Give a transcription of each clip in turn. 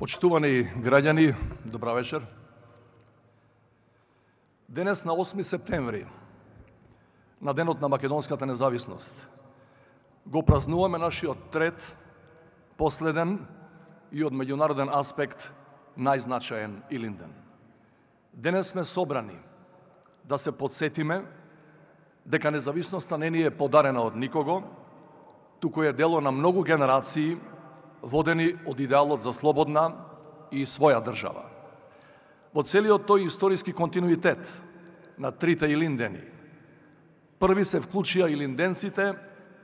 Почитувани граѓани, добра вечер. Денес на 8 септември, на денот на македонската независност, го празнуваме нашиот трет, последен и од меѓународен аспект најзначаен Илинден. Денес сме собрани да се подсетиме дека независноста не ни е подарена од никого, туку е дело на многу генерации водени од идеалот за слободна и своја држава. Во целиот тој историски континуитет на трите Илиндени, први се вклучија илинденците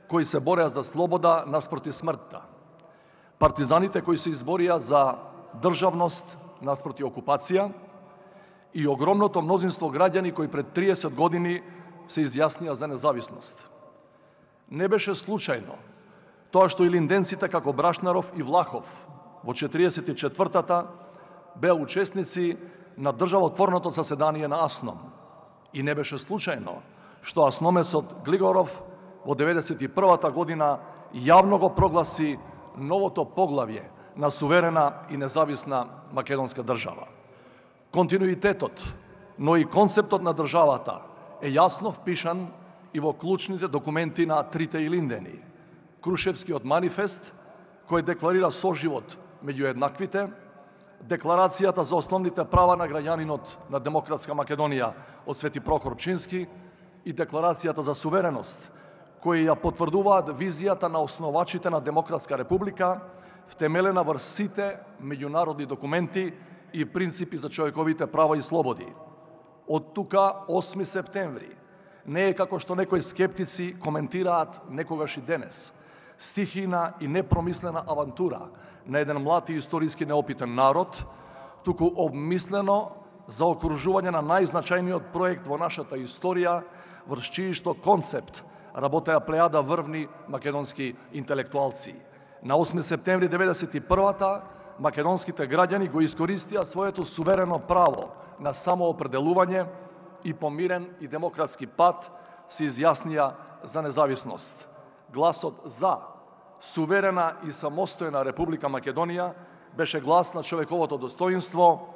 кои се бореа за слобода наспроти смртта, партизаните кои се изборија за државност наспроти окупација и огромното мнозинство граѓани кои пред 30 години се изјаснија за независност. Не беше случајно тоа што илинденците како Брашнаров и Влахов во 44-та беа учесници на државотворното заседание на АСНОМ. И не беше случајно што асномецот Глигоров во 91-та година јавно го прогласи новото поглавје на суверена и независна македонска држава. Континуитетот, но и концептот на државата е јасно впишан и во клучните документи на трите Илиндени. Крушевскиот манифест, кој декларира соживот меѓу еднаквите, Декларацијата за основните права на граѓанинот на Демократска Македонија од Свети Прохор Пчински и Декларацијата за сувереност, кои ја потврдуваат визијата на основачите на Демократска република, втемелена врз сите меѓународни документи и принципи за човековите права и слободи. Од тука 8 септември не е како што некои скептици коментираат некогаш и денес, стихина и непромислена авантура на еден млад и историски неопитен народ, туку обмислено заокружување на најзначајниот проект во нашата историја, врз чиј што концепт работеа плејада врвни македонски интелектуалци. На 8 септември 91-та македонските граѓани го искористија своето суверено право на самоопределување и по мирен и демократски пат се изјаснија за независност. Гласот за суверена и самостојна Република Македонија беше глас на човековото достоинство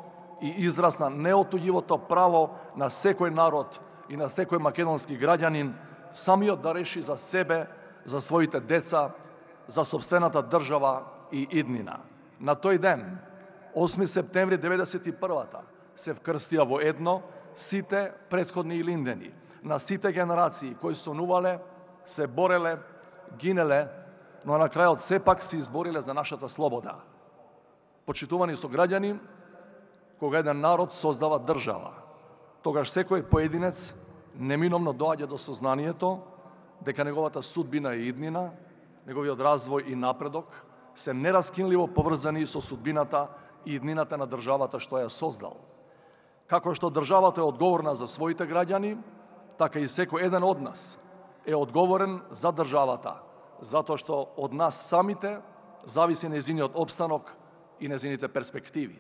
и израз на неотуѓивото право на секој народ и на секој македонски граѓанин самиот да реши за себе, за своите деца, за сопствената држава и иднина. На тој ден, 8 септември 91-та, се вкрстија во едно сите претходни Илиндени, на сите генерации кои сонувале, се бореле, гинеле, но на крајот сепак се избориле за нашата слобода. Почитувани сограѓани, кога еден народ создава држава, тогаш секој поединец неминовно доаѓа до сознанието дека неговата судбина и иднина, неговиот развој и напредок се нераскинливо поврзани со судбината и иднината на државата што ја создал. Како што државата е одговорна за своите граѓани, така и секој еден од нас е одговорен за државата, затоа што од нас самите зависи нејзиниот опстанок и нејзините перспективи.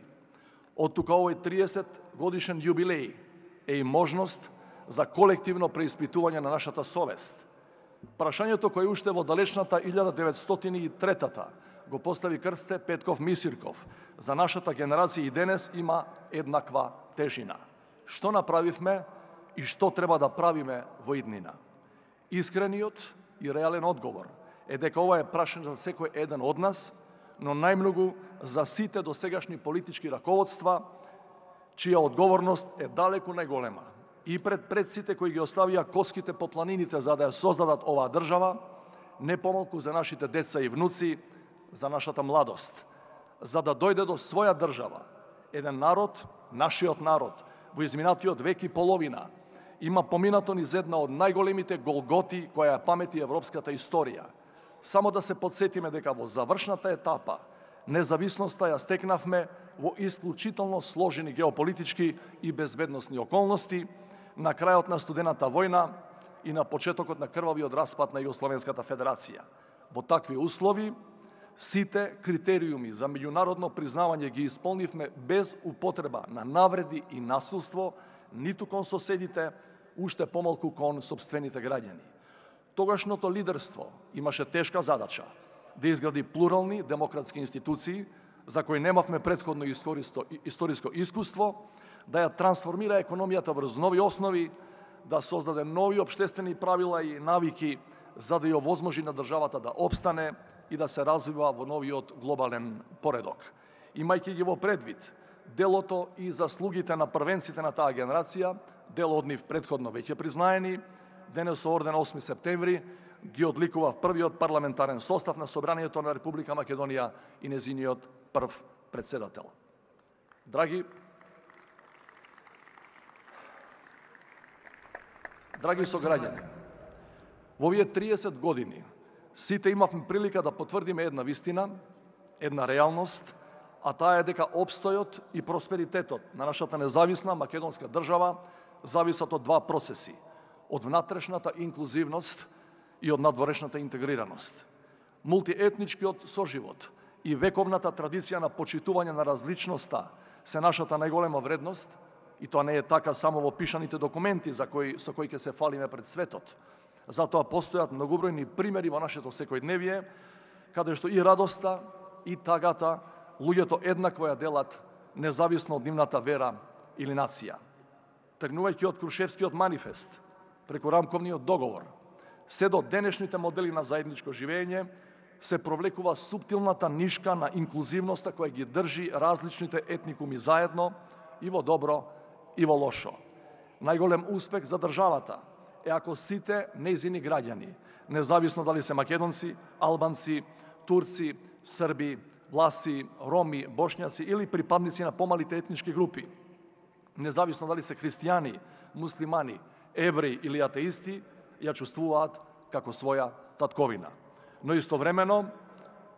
Од тука овој 30 годишен јубилеј е и можност за колективно преиспитување на нашата совест. Прашањето кое уште во далечната 1903-та го постави Крсте Петков Мисирков за нашата генерација и денес има еднаква тежина. Што направивме и што треба да правиме во иднина? Искрениот и реален одговор е дека ова е прашање за секој еден од нас, но најмногу за сите досегашни политички раководства, чија одговорност е далеку најголема. И пред предците кои ги оставија коските по планините за да ја создадат оваа држава, не помалку за нашите деца и внуци, за нашата младост, за да дојде до своја држава. Еден народ, нашиот народ, во изминатиот век и половина, има поминато низ една од најголемите голготи која ја памети европската историја. Само да се подсетиме дека во завршната етапа независноста ја стекнавме во исклучително сложени геополитички и безбедносни околности, на крајот на студената војна и на почетокот на крвавиот распад на Југословенската федерација. Во такви услови, сите критериуми за меѓународно признавање ги исполнивме без употреба на навреди и насилство, ниту кон соседите, уште помалку кон сопствените граѓани. Тогашното лидерство имаше тешка задача да изгради плурални демократски институции за кој немавме претходно историско искуство, да ја трансформира економијата врз нови основи, да создаде нови општествени правила и навики за да ја овозможи на државата да опстане и да се развива во новиот глобален поредок. Имајќи ги во предвид делото и заслугите на првенците на таа генерација, дел од нив претходно веќе признаени, денес со орден 8 септември ги одликува првиот парламентарен состав на Собранието на Република Македонија и незиниот прв председател. Драги сограѓани, во овие 30 години сите имавме прилика да потврдиме една вистина, една реалност, а таа е дека опстојот и просперитетот на нашата независна македонска држава зависат од два процеси: од внатрешната инклузивност и од надворешната интегрираност. Мултиетничкиот соживот и вековната традиција на почитување на различноста се нашата најголема вредност, и тоа не е така само во пишаните документи со кои ќе се фалиме пред светот. Затоа постојат многобројни примери во нашето секојдневие, каде што и радоста, и тагата луѓето еднакво ја делат, независно од нивната вера или нација. Тргнувајќи од Крушевскиот манифест, преку рамковниот договор, се до денешните модели на заедничко живење, се провлекува суптилната нишка на инклузивноста која ги држи различните етникуми заедно, и во добро, и во лошо. Најголем успех за државата е ако сите нејзини граѓани, независно дали се македонци, албанци, турци, срби, власи, роми, бошњаци или припадници на помалите етнички групи, независно дали се христијани, муслимани, евреи или атеисти, ја чувствуваат како своја татковина. Но истовремено,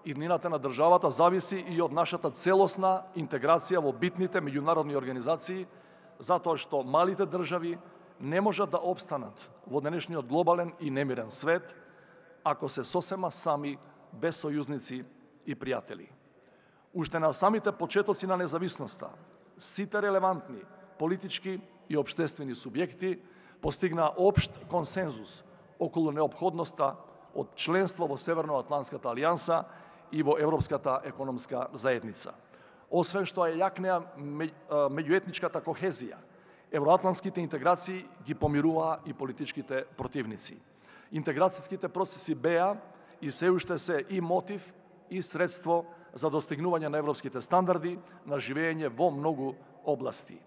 иднината на државата зависи и од нашата целосна интеграција во битните меѓународни организации, затоа што малите држави не можат да опстанат во денешниот глобален и немирен свет ако се сосема сами, без сојузници и пријатели. Уште на самите почетоци на независноста, сите релевантни политички и општествени субјекти постигнаа општ консензус околу неопходноста од членство во Северноатлантската алијанса и во Европската економска заедница. Освен што е јакнеа меѓуетничката кохезија, евроатлантските интеграции ги помируваа и политичките противници. Интеграцијските процеси беа и се уште се и мотив и средство за достигнување на европските стандарди на живење во многу области.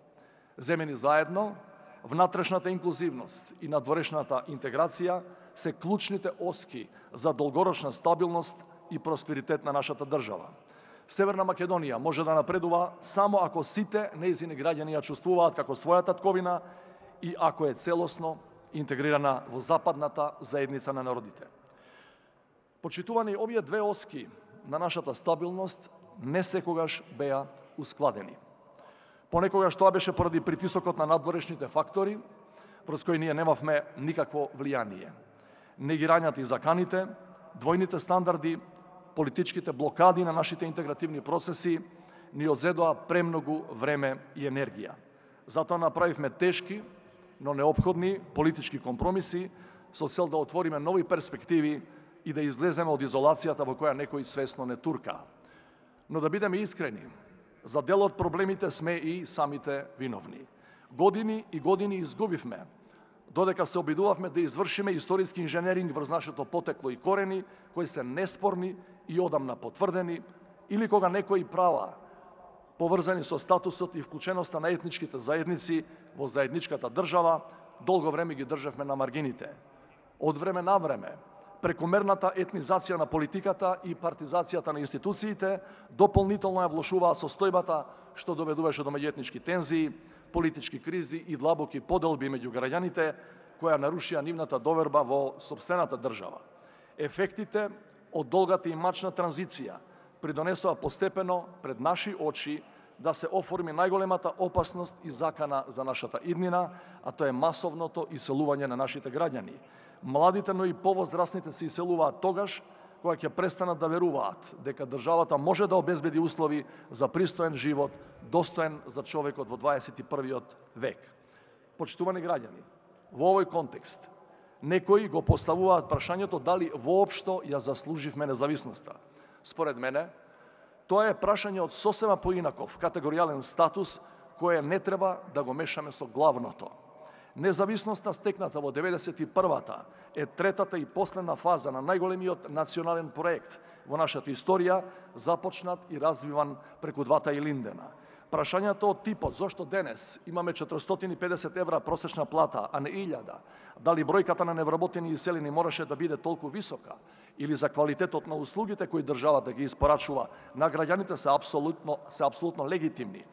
Земени заедно, внатрешната инклузивност и надворешната интеграција се клучните оски за долгорочна стабилност и просперитет на нашата држава. Северна Македонија може да напредува само ако сите нејзини граѓани ја чувствуваат како своја татковина и ако е целосно интегрирана во западната заедница на народите. Почитувани, овие две оски на нашата стабилност не секогаш беа ускладени. Понекогаш тоа беше поради притисокот на надворешните фактори, врз кои ние немавме никакво влијание. Негирањата и заканите, двојните стандарди, политичките блокади на нашите интегративни процеси ни одзедоа премногу време и енергија. Затоа направивме тешки, но неопходни политички компромиси со цел да отвориме нови перспективи и да излеземе од изолацијата во која некои свесно не туркаа. Но да бидеме искрени, за дел од проблемите сме и самите виновни. Години и години изгубивме, додека се обидувавме да извршиме историски инженеринг врз нашето потекло и корени, кои се неспорни и одамна потврдени, или кога некои права, поврзани со статусот и вклученоста на етничките заедници во заедничката држава, долго време ги државме на маргините. Од време на време, прекомерната етнизација на политиката и партизацијата на институциите дополнително ја влошуваа состојбата, што доведуваше до меѓуетнички тензии, политички кризи и длабоки поделби меѓу граѓаните, која нарушија нивната доверба во сопствената држава. Ефектите од долгата и мачна транзиција придонесоа постепено пред наши очи да се оформи најголемата опасност и закана за нашата иднина, а тоа е масовното иселување на нашите граѓани. Младите, но и повозрастните се иселуваат тогаш кога ќе престанат да веруваат дека државата може да обезбеди услови за пристоен живот, достоен за човекот во 21. век. Почитувани граѓани, во овој контекст некои го поставуваат прашањето дали воопшто ја заслуживме независноста. Според мене, Тоа е прашање од сосема поинаков категоријален статус кое не треба да го мешаме со главното. Независноста стекната во 91-та е третата и последна фаза на најголемиот национален проект во нашата историја, започнат и развиван преку двата Илиндена. Прашањето од типот зошто денес имаме 450 евра просечна плата, а не 1000, дали бројката на невработени иселени мораше да биде толку висока, или за квалитетот на услугите кои државата ги испорачува на граѓаните се апсолутно легитимни.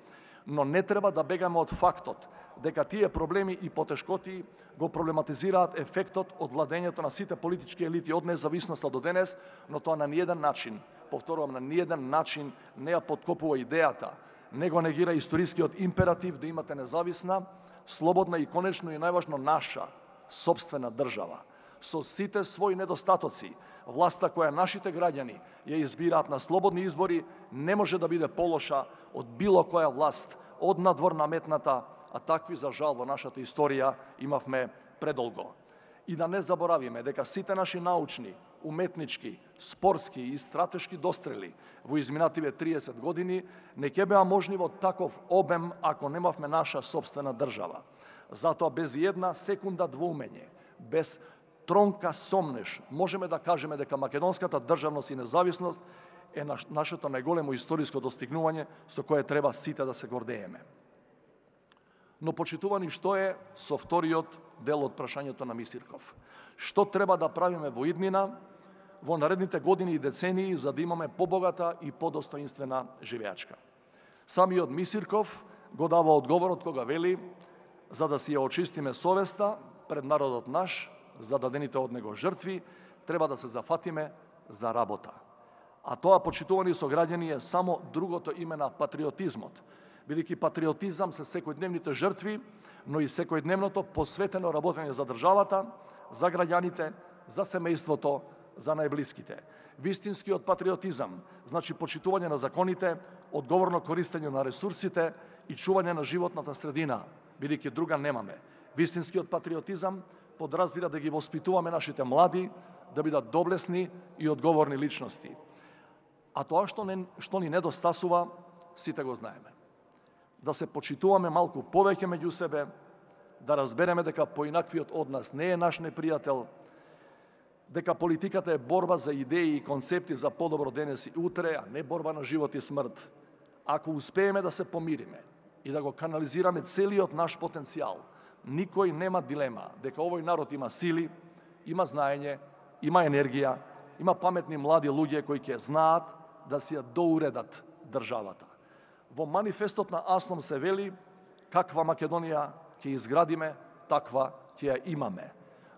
Но не треба да бегаме од фактот дека тие проблеми и потешкоти го проблематизираат ефектот од владењето на сите политички елити од независноста до денес, но тоа на ниеден начин, повторувам, на ниеден начин не ја подкопува идејата, не го негира историскиот императив да имате независна, слободна и конечно и најважно наша сопствена држава. Со сите своји недостатоци, власта која нашите граѓани ја избираат на слободни избори не може да биде полоша од било која власт од надвор наметната, а такви за жал во нашата историја имавме предолго. И да не заборавиме дека сите наши научни, уметнички, спортски и стратешки дострели во изминативе 30 години не ќе беа можни во таков обем ако немавме наша сопствена држава. Затоа без една секунда двоумење, без тронка сомнеш, можеме да кажеме дека македонската државност и независност е нашето најголемо историско достигнување со кое треба сите да се гордееме. Но почитувани, што е со вториот дел од прашањето на Мисирков? Што треба да правиме во иднина, во наредните години и децении, за да имаме побогата и подостоинствена живеачка? Самиот Мисирков го дава одговорот кога вели: за да си ја очистиме совеста пред народот наш, за дадените од него жртви, треба да се зафатиме за работа. А тоа, почитувани сограѓани, е само другото име на патриотизмот. Бидејќи патриотизам се секојдневните жртви, но и секојдневното посветено работење за државата, за граѓаните, за семејството, за најблиските. Вистинскиот патриотизам значи почитување на законите, одговорно користење на ресурсите и чување на животната средина, бидејќи друга немаме. Вистинскиот патриотизам подразбира да ги воспитуваме нашите млади да бидат доблесни и одговорни личности. А тоа што ни недостасува, сите го знаеме. Да се почитуваме малку повеќе меѓу себе, да разбереме дека поинаквиот од нас не е наш непријател, дека политиката е борба за идеи и концепти за подобро денес и утре, а не борба на живот и смрт. Ако успееме да се помириме и да го канализираме целиот наш потенцијал, никој нема дилема дека овој народ има сили, има знаење, има енергија, има паметни млади луѓе кои ќе знаат да си ја доуредат државата. Во манифестот на Аслом се вели: каква Македонија ќе изградиме, таква ќе ја имаме.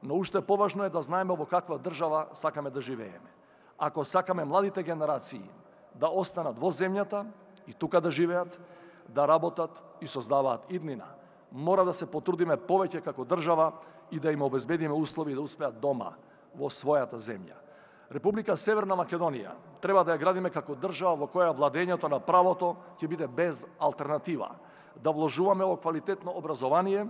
Но уште поважно е да знаеме во каква држава сакаме да живееме. Ако сакаме младите генерации да останат во земјата и тука да живеат, да работат и создаваат иднина, мора да се потрудиме повеќе како држава и да им обезбедиме услови да успеат дома, во својата земја. Република Северна Македонија треба да ја градиме како држава во која владењето на правото ќе биде без алтернатива, да вложуваме во квалитетно образование,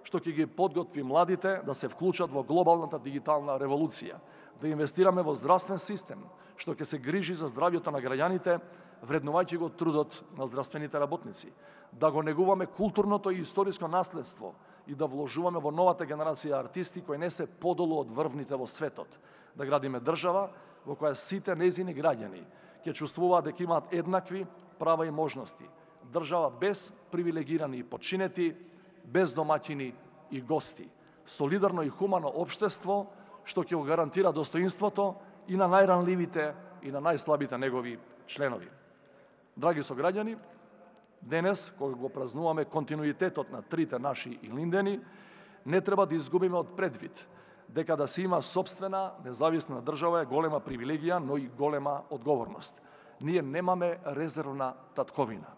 што ќе ги подготви младите да се вклучат во глобалната дигитална револуција, да инвестираме во здравствен систем, што ќе се грижи за здравјето на граѓаните, вреднувајќи го трудот на здравствените работници, да го негуваме културното и историско наследство и да вложуваме во новата генерација артисти кои не се подолу од врвните во светот, да градиме држава во која сите нејзини граѓани ќе чувствуваат дека имаат еднакви права и можности, држава без привилегирани и подчинети, без домаќини и гости, солидарно и хумано општество што ќе го гарантира достоинството и на најранливите и на најслабите негови членови. Драги сограѓани, денес, кога го празнуваме континуитетот на трите наши Илиндени, не треба да изгубиме од предвид дека да се има сопствена независна држава е голема привилегија, но и голема одговорност. Ние немаме резервна татковина.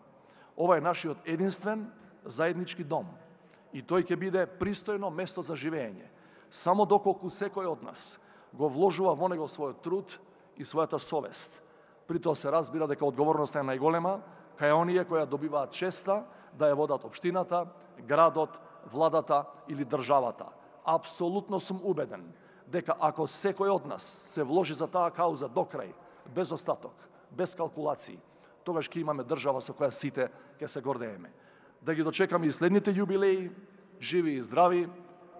Ова е нашиот единствен заеднички дом и тој ќе биде пристојно место за живење, само доколку секој од нас го вложува во него својот труд и својата совест. При тоа се разбира дека одговорноста е најголема кај оние кои ја добиваат честа да ја водат општината, градот, владата или државата. Апсолутно сум убеден дека ако секој од нас се вложи за таа кауза до крај, без остаток, без калкулации, тогаш ќе имаме држава со која сите ќе се гордееме. Да ги дочекаме и следните јубилеи, живи и здрави,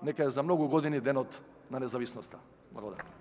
нека е за многу години денот на независноста. Благодарам.